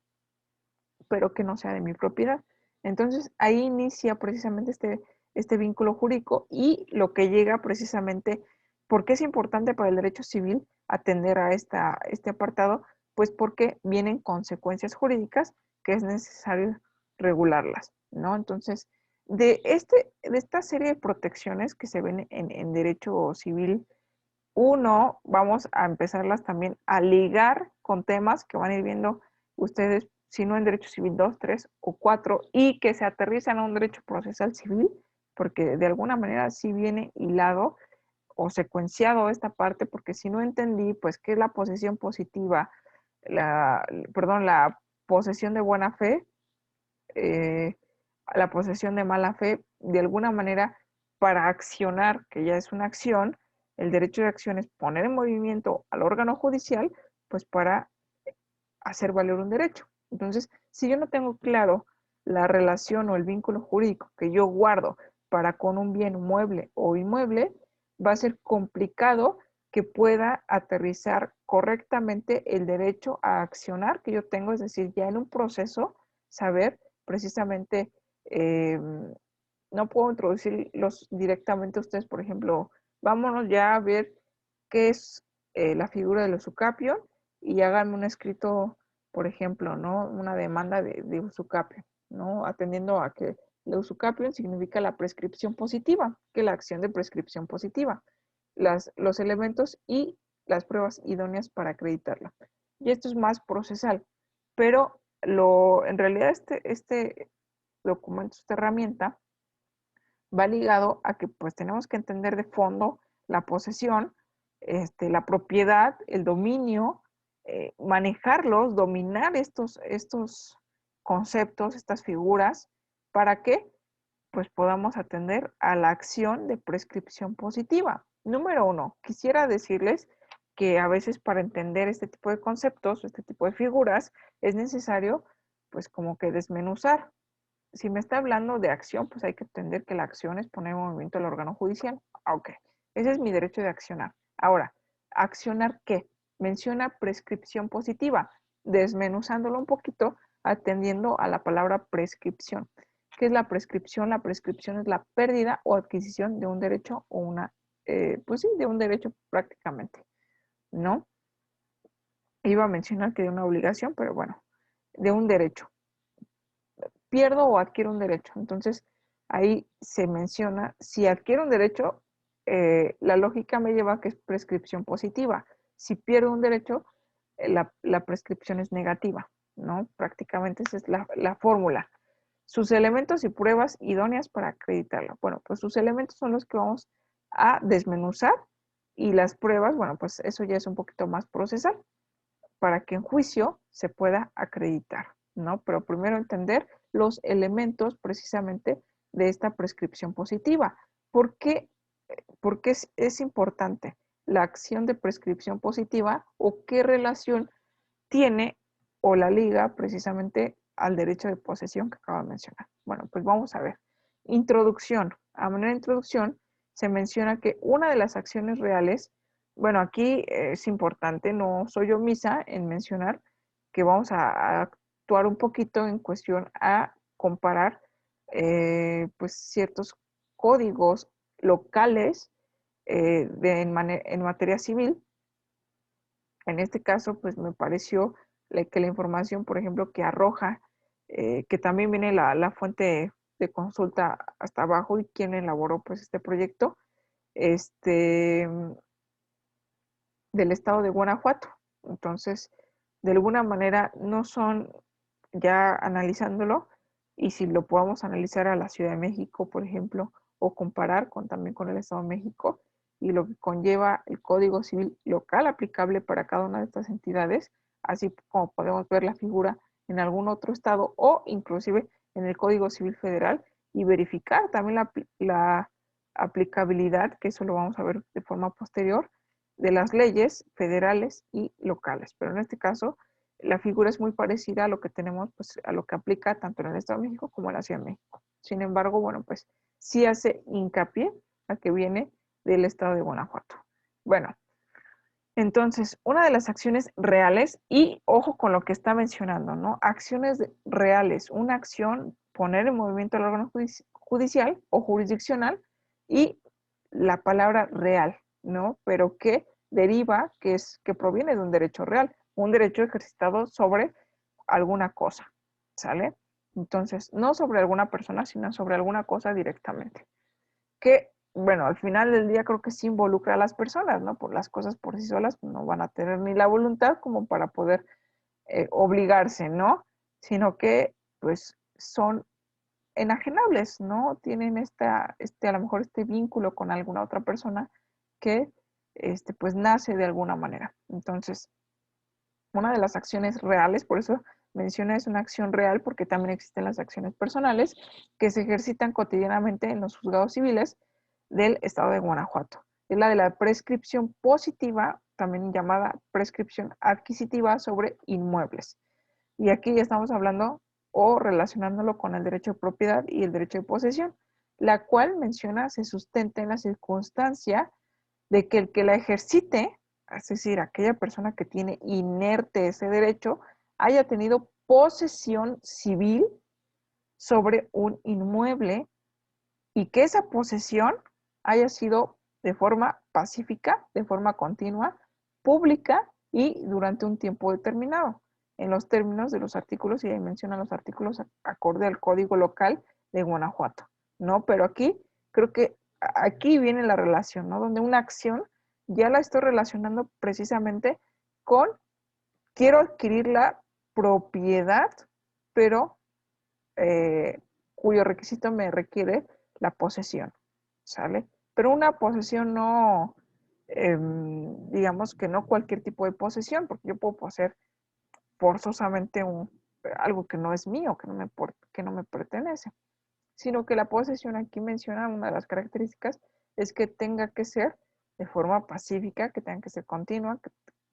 A: pero que no sea de mi propiedad. Entonces ahí inicia precisamente este vínculo jurídico y lo que llega precisamente, ¿por qué es importante para el derecho civil atender a este apartado? Pues porque vienen consecuencias jurídicas que es necesario regularlas, ¿no? Entonces, de esta serie de protecciones que se ven en derecho civil, uno, vamos a empezarlas también a ligar con temas que van a ir viendo ustedes, si no en Derecho Civil 2, 3 o 4, y que se aterrizan a un derecho procesal civil, porque de alguna manera sí viene hilado o secuenciado esta parte, porque si no entendí, pues, qué es la posesión positiva, la posesión de buena fe, eh, la posesión de mala fe, de alguna manera, para accionar, que ya es una acción, el derecho de acción es poner en movimiento al órgano judicial, pues para hacer valer un derecho. Entonces, si yo no tengo claro la relación o el vínculo jurídico que yo guardo para con un bien mueble o inmueble, va a ser complicado que pueda aterrizar correctamente el derecho a accionar que yo tengo, es decir, ya en un proceso, saber precisamente, no puedo introducirlos directamente a ustedes, por ejemplo, vámonos ya a ver qué es la figura del usucapio y háganme un escrito, por ejemplo, ¿no? Una demanda de usucapio, ¿no? Atendiendo a que el usucapio significa la prescripción positiva, que la acción de prescripción positiva, los elementos y las pruebas idóneas para acreditarla. Y esto es más procesal, pero en realidad este documento, esta herramienta, va ligado a que pues tenemos que entender de fondo la posesión, la propiedad, el dominio, manejarlos, dominar estos conceptos, estas figuras, ¿para qué? Pues podamos atender a la acción de prescripción positiva. Número uno, quisiera decirles que a veces para entender este tipo de conceptos, este tipo de figuras, es necesario pues como que desmenuzar. Si me está hablando de acción, pues hay que entender que la acción es poner en movimiento el órgano judicial. Ok, ese es mi derecho de accionar. Ahora, ¿accionar qué? Menciona prescripción positiva, desmenuzándolo un poquito, atendiendo a la palabra prescripción. ¿Qué es la prescripción? La prescripción es la pérdida o adquisición de un derecho o pues sí, de un derecho prácticamente, ¿no? Iba a mencionar que de una obligación, pero bueno, de un derecho. Pierdo o adquiero un derecho. Entonces, ahí se menciona, si adquiero un derecho, la lógica me lleva a que es prescripción positiva. Si pierdo un derecho, la prescripción es negativa, ¿no? Prácticamente esa es la fórmula. Sus elementos y pruebas idóneas para acreditarla. Bueno, pues sus elementos son los que vamos a desmenuzar y las pruebas, bueno, pues eso ya es un poquito más procesal para que en juicio se pueda acreditar, ¿no? Pero primero entender los elementos precisamente de esta prescripción positiva. ¿Por qué, es importante la acción de prescripción positiva o qué relación tiene o la liga precisamente al derecho de posesión que acabo de mencionar? Bueno, pues vamos a ver. Introducción. A manera de introducción, se menciona que una de las acciones reales, bueno, aquí es importante, no soy omisa en mencionar que vamos a actuar un poquito en cuestión a comparar pues ciertos códigos locales en materia civil. En este caso, pues me pareció que la información, por ejemplo, que arroja, que también viene la fuente de consulta hasta abajo y quien elaboró pues este proyecto, este, del estado de Guanajuato. Entonces, de alguna manera no son, ya analizándolo, y si lo podamos analizar a la Ciudad de México, por ejemplo, o comparar también con el Estado de México, y lo que conlleva el Código Civil local aplicable para cada una de estas entidades, así como podemos ver la figura en algún otro estado o inclusive en el Código Civil Federal, y verificar también la aplicabilidad, que eso lo vamos a ver de forma posterior, de las leyes federales y locales. Pero en este caso, la figura es muy parecida a lo que tenemos, pues a lo que aplica tanto en el Estado de México como en la Ciudad de México. Sin embargo, bueno, pues sí hace hincapié a que viene del estado de Guanajuato. Bueno, entonces, una de las acciones reales, y ojo con lo que está mencionando, ¿no? Acciones reales, una acción, poner en movimiento el órgano judicial o jurisdiccional, y la palabra real, ¿no? Pero que deriva, que proviene de un derecho real, un derecho ejercitado sobre alguna cosa, ¿sale? Entonces, no sobre alguna persona, sino sobre alguna cosa directamente. Que, bueno, al final del día creo que sí involucra a las personas, ¿no? Por las cosas por sí solas no van a tener ni la voluntad como para poder obligarse, ¿no? Sino que, pues, son enajenables, ¿no? Tienen a lo mejor este vínculo con alguna otra persona que, pues, nace de alguna manera. Entonces, una de las acciones reales, por eso menciona es una acción real, porque también existen las acciones personales que se ejercitan cotidianamente en los juzgados civiles del estado de Guanajuato. Es la de la prescripción positiva, también llamada prescripción adquisitiva sobre inmuebles. Y aquí ya estamos hablando o relacionándolo con el derecho de propiedad y el derecho de posesión, la cual menciona se sustenta en la circunstancia de que el que la ejercite, es decir, aquella persona que tiene inerte ese derecho, haya tenido posesión civil sobre un inmueble y que esa posesión haya sido de forma pacífica, de forma continua, pública y durante un tiempo determinado, en los términos de los artículos, y ahí mencionan los artículos acorde al Código Local de Guanajuato, ¿no? Pero aquí creo que aquí viene la relación, ¿no? Donde una acción ya la estoy relacionando precisamente con quiero adquirir la propiedad, pero cuyo requisito me requiere la posesión, ¿sale? Pero una posesión no, digamos que no cualquier tipo de posesión, porque yo puedo poseer forzosamente algo que no es mío, que no me pertenece, sino que la posesión aquí menciona una de las características es que tenga que ser de forma pacífica, que tenga que ser continua,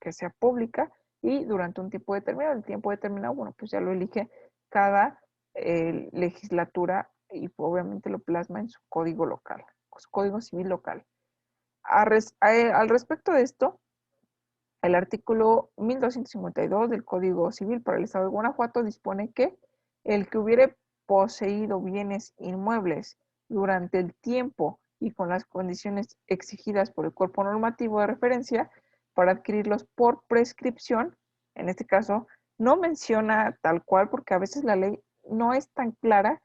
A: que sea pública y durante un tiempo determinado. El tiempo determinado, bueno, pues ya lo elige cada legislatura y obviamente lo plasma en su código local, su código civil local. Al respecto de esto, el artículo 1252 del Código Civil para el Estado de Guanajuato dispone que el que hubiere poseído bienes inmuebles durante el tiempo y con las condiciones exigidas por el cuerpo normativo de referencia para adquirirlos por prescripción, en este caso no menciona tal cual porque a veces la ley no es tan clara,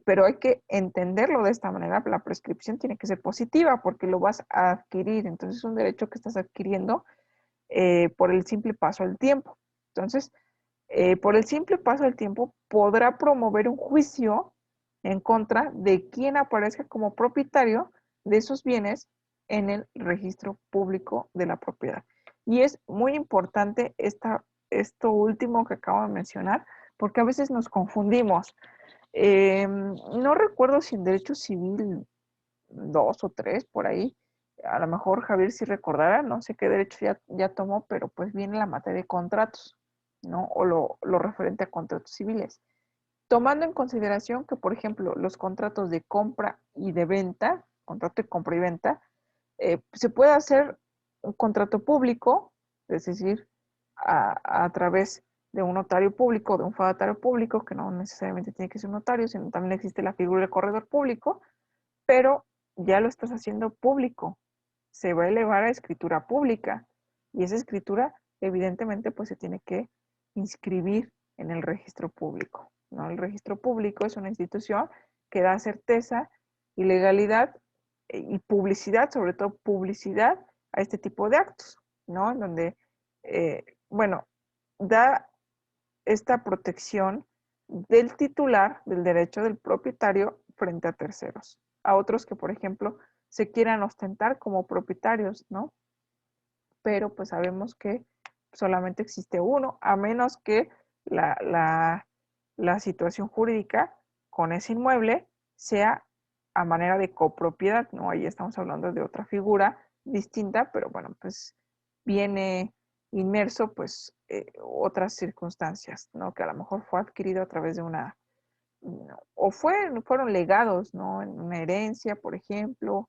A: pero hay que entenderlo de esta manera. La prescripción tiene que ser positiva porque lo vas a adquirir, entonces es un derecho que estás adquiriendo por el simple paso del tiempo. Entonces, por el simple paso del tiempo, podrá promover un juicio en contra de quien aparezca como propietario de esos bienes en el registro público de la propiedad. Y es muy importante esto último que acabo de mencionar, porque a veces nos confundimos. No recuerdo si en Derecho Civil 2 o 3 por ahí, a lo mejor Javier sí recordará, no sé qué derecho ya tomó, pero pues viene la materia de contratos, ¿no? O lo referente a contratos civiles. Tomando en consideración que, por ejemplo, los contratos de compra y de venta, contrato de compra y venta, se puede hacer un contrato público, es decir, a través de un notario público, de un fedatario público, que no necesariamente tiene que ser un notario, sino también existe la figura del corredor público, pero ya lo estás haciendo público, se va a elevar a escritura pública y esa escritura evidentemente pues se tiene que inscribir en el registro público, ¿no? El registro público es una institución que da certeza y legalidad y publicidad, sobre todo publicidad a este tipo de actos, ¿no? En donde, bueno, da esta protección del titular del derecho del propietario frente a terceros, a otros que, por ejemplo, se quieran ostentar como propietarios, ¿no? Pero pues sabemos que solamente existe uno, a menos que la situación jurídica con ese inmueble sea a manera de copropiedad, ¿no? Ahí estamos hablando de otra figura distinta, pero bueno, pues viene inmerso pues otras circunstancias, ¿no? Que a lo mejor fue adquirido a través de una, ¿no? O fueron legados, ¿no? En una herencia, por ejemplo,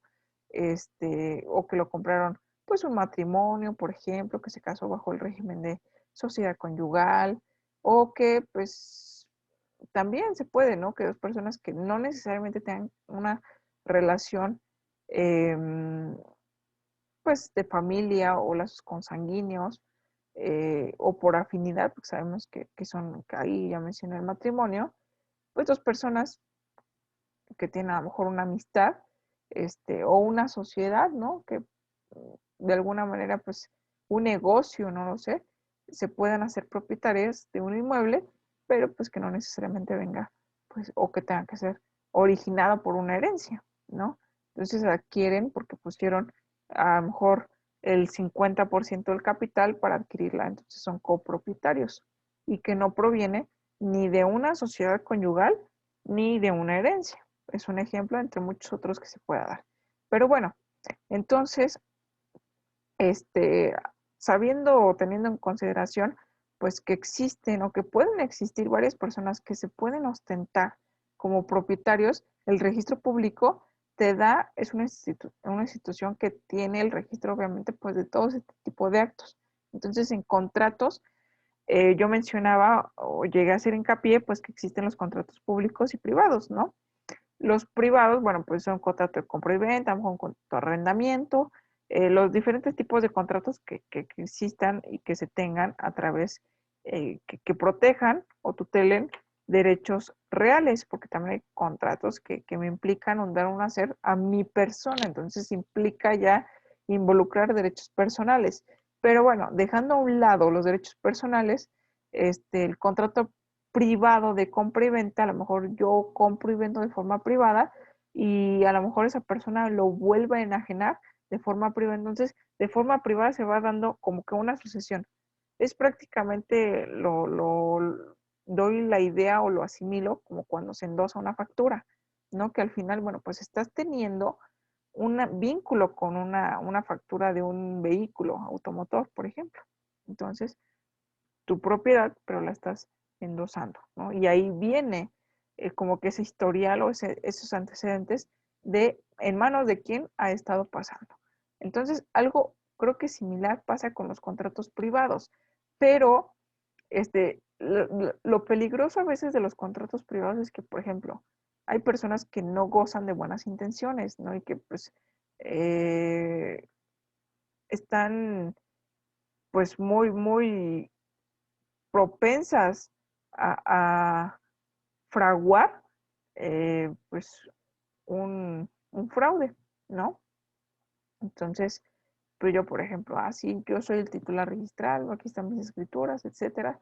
A: o que lo compraron, pues un matrimonio, por ejemplo, que se casó bajo el régimen de sociedad conyugal, o que pues también se puede, ¿no? Que dos personas que no necesariamente tengan una relación, pues de familia o lazos consanguíneos, o por afinidad, porque sabemos que son, que ahí ya mencioné el matrimonio, pues dos personas que tienen a lo mejor una amistad, o una sociedad, ¿no? Que de alguna manera, pues, un negocio, no lo sé, se puedan hacer propietarias de un inmueble, pero pues que no necesariamente venga, pues, o que tenga que ser originada por una herencia, ¿no? Entonces adquieren porque pusieron a lo mejor el 50% del capital para adquirirla, entonces son copropietarios y que no proviene ni de una sociedad conyugal ni de una herencia. Es un ejemplo entre muchos otros que se pueda dar. Pero bueno, entonces, este, sabiendo o teniendo en consideración, pues que existen o que pueden existir varias personas que se pueden ostentar como propietarios, el registro público te da, es una institución que tiene el registro, obviamente, pues de todo este tipo de actos. Entonces, en contratos, yo mencionaba o llegué a hacer hincapié, pues que existen los contratos públicos y privados, ¿no? Los privados, bueno, pues son contrato de compra y venta, a lo mejor un contrato de arrendamiento, los diferentes tipos de contratos que existan y que se tengan a través, que protejan o tutelen derechos reales, porque también hay contratos que me implican un dar un hacer a mi persona, entonces implica ya involucrar derechos personales. Pero bueno, dejando a un lado los derechos personales, el contrato privado de compra y venta, a lo mejor yo compro y vendo de forma privada y a lo mejor esa persona lo vuelve a enajenar de forma privada. Entonces, de forma privada se va dando como que una sucesión. Es prácticamente doy la idea o lo asimilo como cuando se endosa una factura, ¿no? Que al final, bueno, pues estás teniendo un vínculo con una factura de un vehículo automotor, por ejemplo. Entonces, tu propiedad, pero la estás endosando, ¿no? Y ahí viene como que ese historial o esos antecedentes de en manos de quién ha estado pasando. Entonces, algo creo que similar pasa con los contratos privados, pero lo peligroso a veces de los contratos privados es que, por ejemplo, hay personas que no gozan de buenas intenciones, ¿no? Y que pues eh, están pues muy propensas a fraguar pues un fraude, ¿no? Entonces, Pero yo, por ejemplo, sí, yo soy el titular registral, aquí están mis escrituras, etcétera.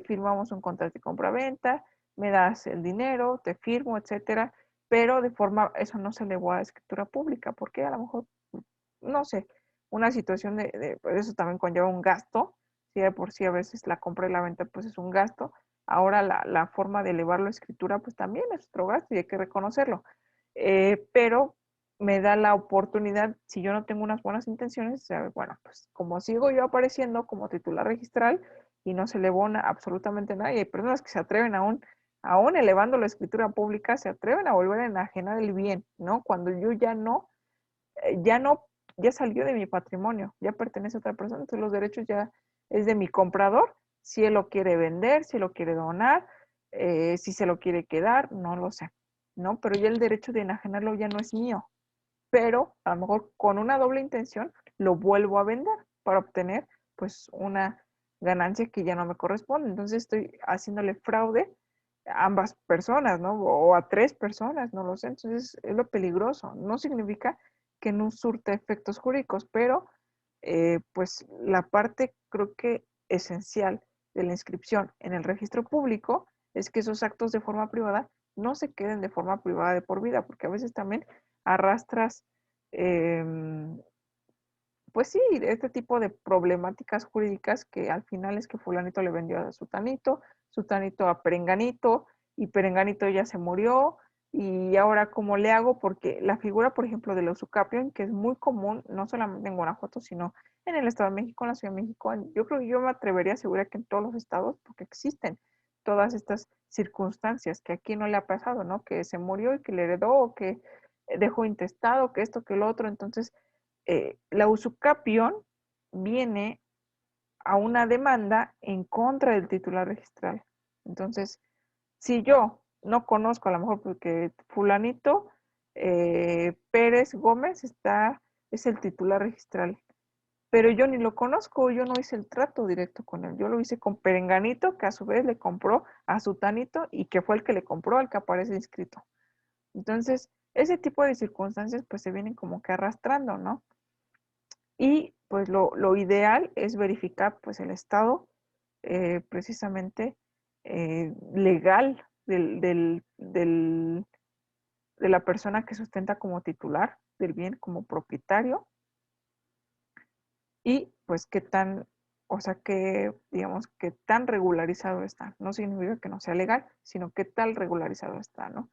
A: Firmamos un contrato de compra-venta, me das el dinero, te firmo, etcétera, pero de forma, eso no se elevó a escritura pública, porque a lo mejor, no sé, una situación pues eso también conlleva un gasto, si de por sí a veces la compra y la venta pues es un gasto, ahora la forma de elevarlo a escritura pues también es otro gasto y hay que reconocerlo. Pero me da la oportunidad, si yo no tengo unas buenas intenciones, bueno, pues como sigo yo apareciendo como titular registral y no se elevó absolutamente nada, y hay personas que se atreven aún elevando la escritura pública, se atreven a volver a enajenar el bien, ¿no? Cuando yo ya no, ya salió de mi patrimonio, ya pertenece a otra persona, entonces los derechos ya es de mi comprador, si él lo quiere vender, si lo quiere donar, si se lo quiere quedar, no lo sé, ¿no? Pero ya el derecho de enajenarlo ya no es mío, pero a lo mejor con una doble intención lo vuelvo a vender para obtener pues una ganancia que ya no me corresponde. Entonces estoy haciéndole fraude a ambas personas, ¿no? O a tres personas, no lo sé. Entonces es lo peligroso. No significa que no surta efectos jurídicos, pero pues la parte creo que esencial de la inscripción en el registro público es que esos actos de forma privada no se queden de forma privada de por vida, porque a veces también arrastras, pues sí, este tipo de problemáticas jurídicas que al final es que fulanito le vendió a sutanito a perenganito, y perenganito ya se murió, y ahora cómo le hago, porque la figura, por ejemplo, del usucapión, que es muy común, no solamente en Guanajuato, sino en el Estado de México, en la Ciudad de México, yo creo que yo me atrevería a asegurar que en todos los estados, porque existen todas estas circunstancias que aquí no le ha pasado, ¿no? Que se murió y que le heredó, o que dejó intestado, que esto, que lo otro. Entonces, la usucapión viene a una demanda en contra del titular registral. Entonces, si yo no conozco, a lo mejor porque fulanito Pérez Gómez es el titular registral, pero yo ni lo conozco, yo no hice el trato directo con él, yo lo hice con Perenganito, que a su vez le compró a Sutanito y que fue el que le compró al que aparece inscrito. Entonces, ese tipo de circunstancias pues se vienen como que arrastrando, ¿no? Y pues lo ideal es verificar pues el estado precisamente legal de la persona que sustenta como titular del bien, como propietario, y pues qué tan, o sea, que digamos, qué tan regularizado está. No significa que no sea legal, sino qué tal regularizado está, ¿no?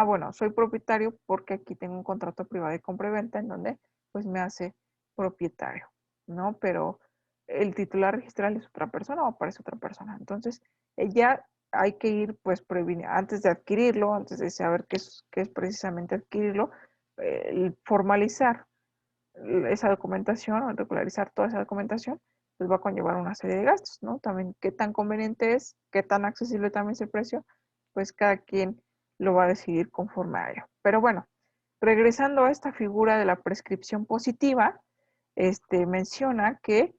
A: Bueno, soy propietario porque aquí tengo un contrato privado de compra y venta en donde pues me hace propietario, ¿no? Pero el titular registral es otra persona o aparece otra persona. Entonces, ya hay que ir pues antes de adquirirlo, antes de saber qué es precisamente adquirirlo, formalizar esa documentación o regularizar toda esa documentación, pues va a conllevar una serie de gastos, ¿no? También qué tan conveniente es, qué tan accesible también es el precio, pues cada quien lo va a decidir conforme a ello. Pero bueno, regresando a esta figura de la prescripción positiva, menciona que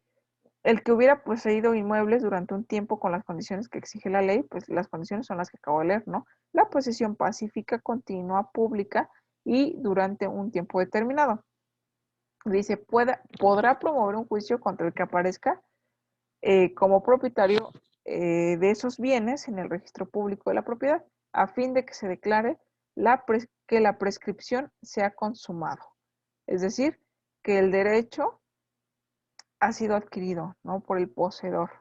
A: el que hubiera poseído inmuebles durante un tiempo con las condiciones que exige la ley, pues las condiciones son las que acabo de leer, ¿no? La posesión pacífica, continua, pública y durante un tiempo determinado. Dice, podrá promover un juicio contra el que aparezca como propietario de esos bienes en el registro público de la propiedad, a fin de que se declare que la prescripción sea consumado. Es decir, que el derecho ha sido adquirido, ¿no? Por el poseedor.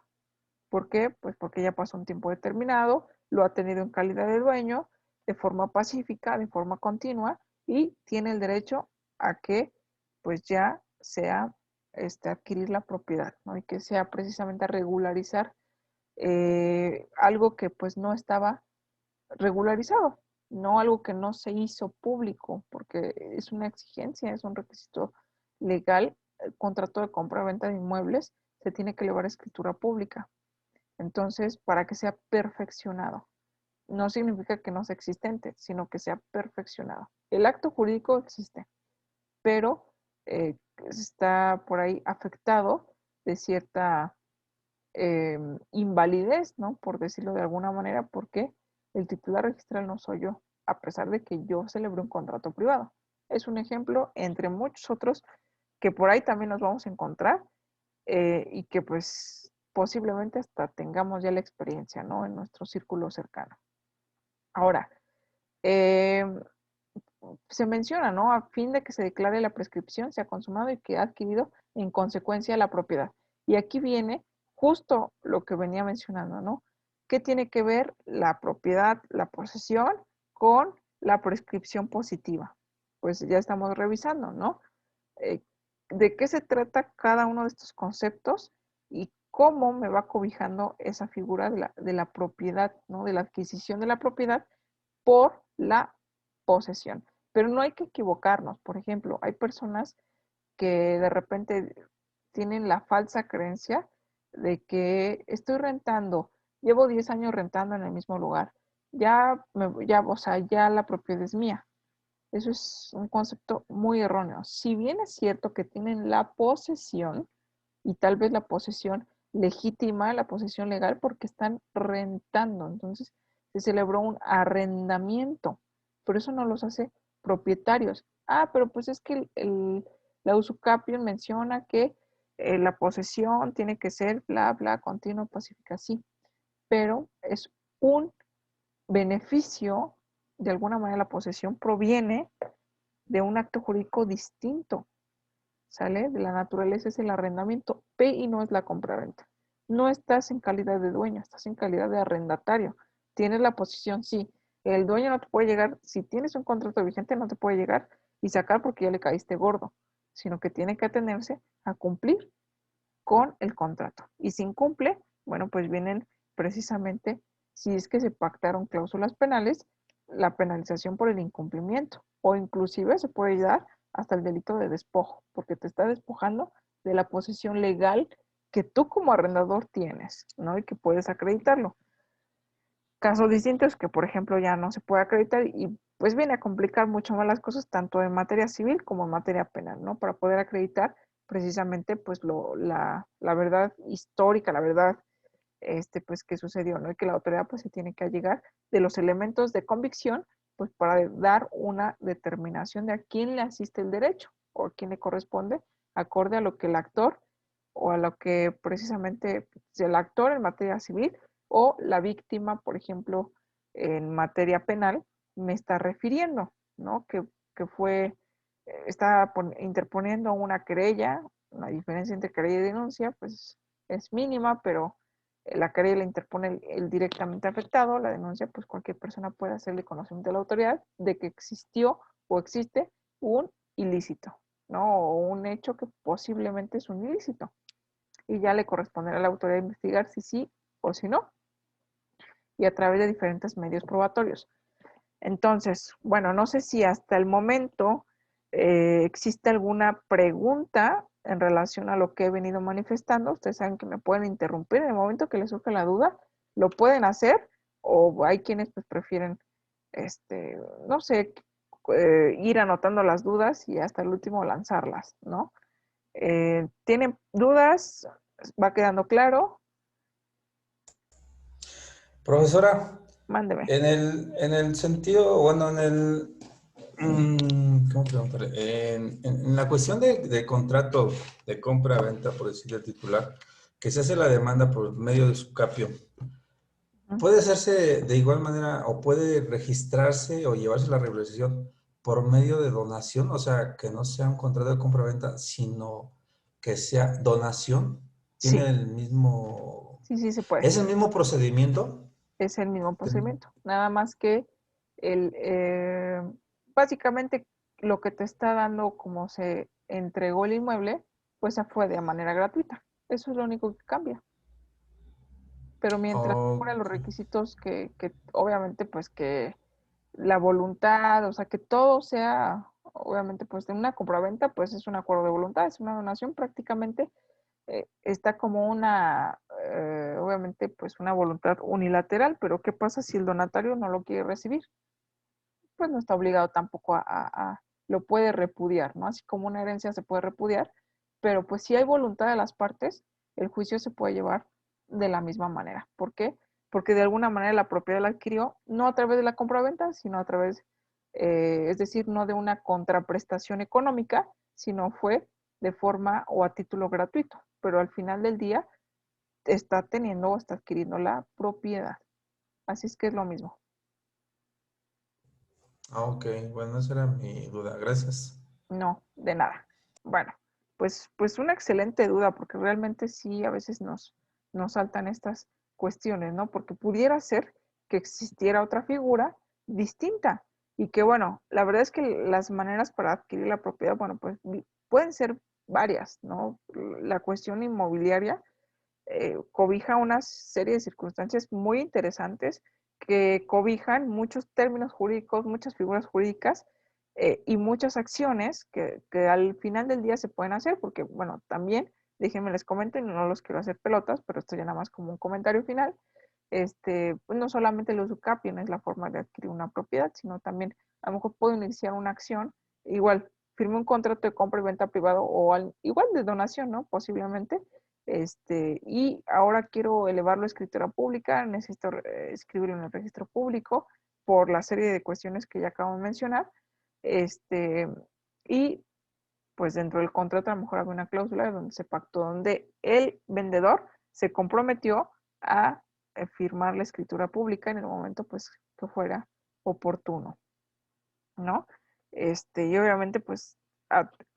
A: ¿Por qué? Pues porque ya pasó un tiempo determinado, lo ha tenido en calidad de dueño, de forma pacífica, de forma continua, y tiene el derecho a que pues ya sea adquirir la propiedad, ¿no? Y que sea precisamente a regularizar algo que pues no estaba regularizado, no algo que no se hizo público, porque es una exigencia, es un requisito legal. El contrato de compra-venta de inmuebles se tiene que elevar a escritura pública. Entonces, para que sea perfeccionado. No significa que no sea existente, sino que sea perfeccionado. El acto jurídico existe, pero está por ahí afectado de cierta invalidez, ¿no? Por decirlo de alguna manera, porque el titular registral no soy yo, a pesar de que yo celebré un contrato privado. Es un ejemplo entre muchos otros que por ahí también nos vamos a encontrar y que pues posiblemente hasta tengamos ya la experiencia, ¿no? En nuestro círculo cercano. Ahora, se menciona, ¿no? A fin de que se declare la prescripción, se ha consumado y que ha adquirido en consecuencia la propiedad. Y aquí viene justo lo que venía mencionando, ¿no? ¿Qué tiene que ver la propiedad, la posesión con la prescripción positiva? Pues ya estamos revisando, ¿no? Eh, ¿De qué se trata cada uno de estos conceptos y cómo me va cobijando esa figura de la propiedad, ¿no? De la adquisición de la propiedad por la posesión? Pero no hay que equivocarnos. Por ejemplo, hay personas que de repente tienen la falsa creencia de que estoy rentando, llevo 10 años rentando en el mismo lugar, o sea, ya la propiedad es mía. Eso es un concepto muy erróneo. Si bien es cierto que tienen la posesión, y tal vez la posesión legítima, la posesión legal, porque están rentando. Entonces, se celebró un arrendamiento, pero eso no los hace propietarios. Ah, pero pues es que la usucapión menciona que la posesión tiene que ser bla, bla, continua, pacífica, sí, pero es un beneficio, de alguna manera la posesión proviene de un acto jurídico distinto, ¿sale? De la naturaleza es el arrendamiento, P y no es la compraventa. No estás en calidad de dueño, estás en calidad de arrendatario. Tienes la posición, sí. El dueño no te puede llegar, si tienes un contrato vigente, no te puede llegar y sacar porque ya le caíste gordo, sino que tiene que atenerse a cumplir con el contrato. Y si incumple, bueno, pues vienen precisamente, si es que se pactaron cláusulas penales, la penalización por el incumplimiento o inclusive se puede dar hasta el delito de despojo, porque te está despojando de la posesión legal que tú como arrendador tienes, ¿no? Y que puedes acreditarlo. Casos distintos que, por ejemplo, ya no se puede acreditar y pues viene a complicar mucho más las cosas, tanto en materia civil como en materia penal, ¿no? Para poder acreditar precisamente pues la verdad histórica, la verdad pues que sucedió, ¿no? Y que la autoridad pues se tiene que allegar de los elementos de convicción pues para dar una determinación de a quién le asiste el derecho o a quién le corresponde acorde a lo que el actor o a lo que precisamente el actor en materia civil o la víctima, por ejemplo, en materia penal, me está refiriendo, ¿no? Que fue, está interponiendo una querella, la diferencia entre querella y denuncia, pues es mínima, pero la querella la interpone el directamente afectado, la denuncia, pues cualquier persona puede hacerle conocimiento a la autoridad de que existió o existe un ilícito, ¿no? O un hecho que posiblemente es un ilícito. Y ya le corresponderá a la autoridad investigar si sí o si no, y a través de diferentes medios probatorios. Entonces, bueno, no sé si hasta el momento existe alguna pregunta en relación a lo que he venido manifestando. Ustedes saben que me pueden interrumpir en el momento que les surja la duda, lo pueden hacer, o hay quienes pues prefieren, no sé, ir anotando las dudas y hasta el último lanzarlas, ¿no? ¿Tienen dudas? ¿Va quedando claro?
C: Profesora,
A: Mándeme.
C: en el sentido, bueno, ¿cómo preguntar? En la cuestión de contrato de compra-venta, por decir el titular, que se hace la demanda por medio de su capio, ¿puede hacerse de igual manera o puede registrarse o llevarse la regularización por medio de donación? O sea, que no sea un contrato de compra-venta, sino que sea donación. ¿Tiene
A: Sí,
C: el mismo,
A: sí se puede.
C: es el mismo procedimiento?
A: Es el mismo procedimiento. Nada más que el, básicamente lo que te está dando como se entregó el inmueble, pues se fue de manera gratuita. Eso es lo único que cambia. Pero mientras cumpla los
C: Ok.
A: requisitos que obviamente pues que la voluntad, o sea, que todo sea, obviamente pues de una compraventa, pues es un acuerdo de voluntad, es una donación prácticamente, está como una, obviamente pues una voluntad unilateral, pero ¿qué pasa si el donatario no lo quiere recibir? Pues no está obligado tampoco lo puede repudiar, ¿no? Así como una herencia se puede repudiar, pero pues si hay voluntad de las partes, el juicio se puede llevar de la misma manera. ¿Por qué? Porque de alguna manera la propiedad la adquirió no a través de la compraventa, sino a través, es decir, no de una contraprestación económica, sino fue de forma o a título gratuito, pero al final del día está teniendo o está adquiriendo la propiedad. Así es que es lo mismo.
C: Ah, ok, bueno, esa era mi duda. Gracias.
A: No, de nada. Bueno, pues una excelente duda, porque realmente sí a veces nos saltan estas cuestiones, ¿no? Porque pudiera ser que existiera otra figura distinta y que, bueno, la verdad es que las maneras para adquirir la propiedad, bueno, pues pueden ser varias, ¿no? La cuestión inmobiliaria cobija una serie de circunstancias muy interesantes que cobijan muchos términos jurídicos, muchas figuras jurídicas y muchas acciones que al final del día se pueden hacer, porque, bueno, también, déjenme les comento, y no los quiero hacer pelotas, pero esto ya nada más como un comentario final, pues no solamente el usucapión es la forma de adquirir una propiedad, sino también a lo mejor puedo iniciar una acción, igual, firme un contrato de compra y venta privado o igual de donación, ¿no? Posiblemente, y ahora quiero elevarlo a escritura pública, necesito escribirlo en el registro público por la serie de cuestiones que ya acabo de mencionar, este, y pues dentro del contrato a lo mejor había una cláusula donde se pactó, donde el vendedor se comprometió a firmar la escritura pública en el momento pues que fuera oportuno, ¿no? Y obviamente pues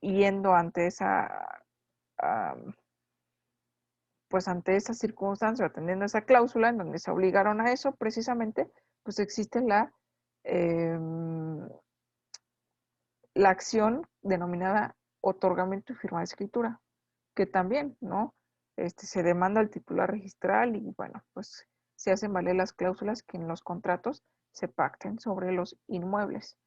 A: yendo ante esa, pues ante esa circunstancia, atendiendo esa cláusula en donde se obligaron a eso, precisamente, pues existe la acción denominada otorgamiento y firma de escritura, que también, ¿no? Se demanda al titular registral y, bueno, pues se hacen valer las cláusulas que en los contratos se pacten sobre los inmuebles.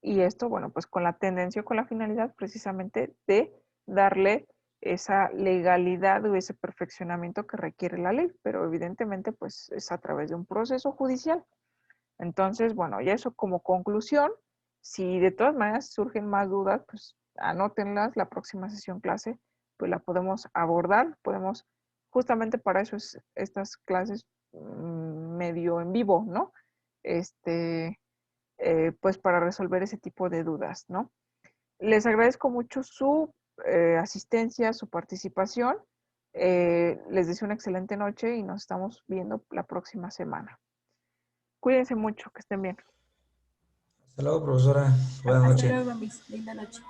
A: Y esto, bueno, pues con la tendencia o con la finalidad precisamente de darle esa legalidad o ese perfeccionamiento que requiere la ley, pero evidentemente pues es a través de un proceso judicial. Entonces, bueno, ya eso como conclusión, si de todas maneras surgen más dudas, pues anótenlas, la próxima sesión clase, pues la podemos abordar, podemos, justamente para eso es estas clases medio en vivo, ¿no? Pues para resolver ese tipo de dudas, ¿no? Les agradezco mucho su asistencia, su participación. Les deseo una excelente noche y nos estamos viendo la próxima semana. Cuídense mucho, que estén bien.
C: Hasta luego, profesora. Buenas
B: Hasta
C: noches.
B: luego, Miss. Linda noche.